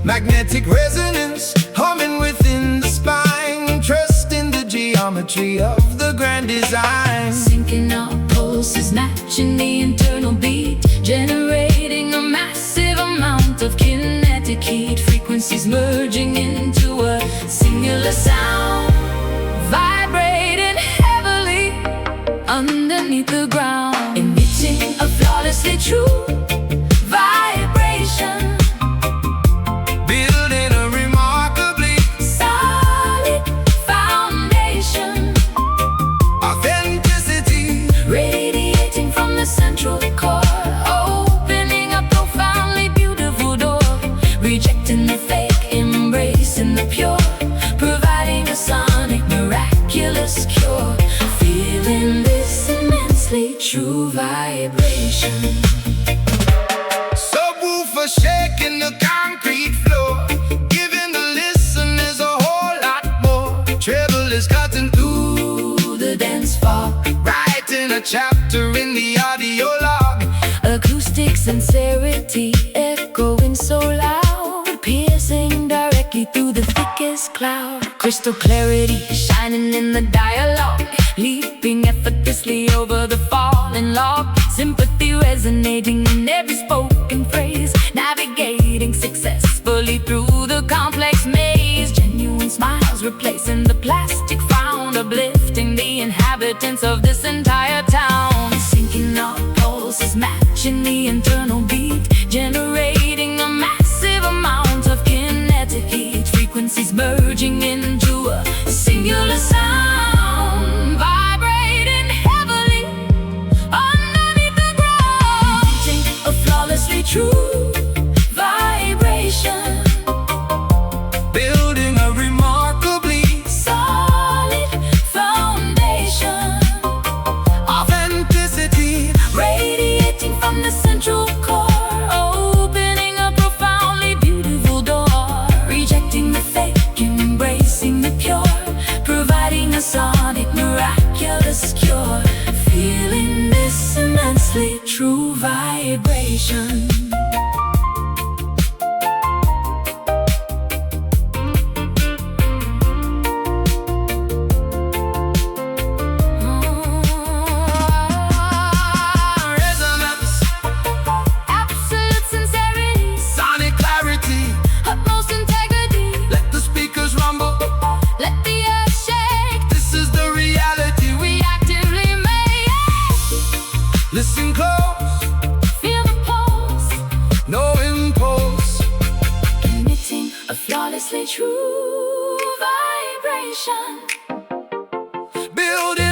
Magnetic resonance humming within the spine, trusting the geometry of the grand design. Syncing our pulses, matching the internal beat, generating a massive amount of kinetic heat. Frequencies merging into a singular sound, vibrating heavily underneath the ground, emitting a flawlessly true vibration. Building a remarkably Solid foundation, authenticity, radiating from the central core, opening a profoundly beautiful door, rejecting the fake, embracing the pure, providing a sonic miraculous cure. Feeling this immensely true vibration. subwoofer shaking the concrete floor, giving the listeners a whole lot more. Treble is cutting through The dance floor, writing a chapter in the audio log. acoustic sincerity echoing so loud, piercing directly through the thickest cloud. Crystal clarity shining in the dialogue, leaping effortlessly over the fallen log. Sympathy resonating in every spoken phrase, navigating successfully through the complex maze. Genuine smiles replacing the plastic frown, uplifting the inhabitants of this entire town. Syncing our pulses, matching the internal beat, generating a massive amount of kinetic heat. Frequencies merging into a singular sound, vibrating heavily underneath the ground, emitting a flawlessly true vibration. Building a remarkably Solid foundation, authenticity, radiating from the central core, opening a profoundly beautiful door, rejecting the fake, embracing the pure, providing a sonic miraculous cure. Feeling this immensely true vibration. resonance, Absolute sincerity, sonic clarity. utmost integrity. Let the speakers rumble, Let the earth shake, this is the reality. we actively make. Listen close, Feel the pulse, no impulse. emitting a flawlessly true vibration. Building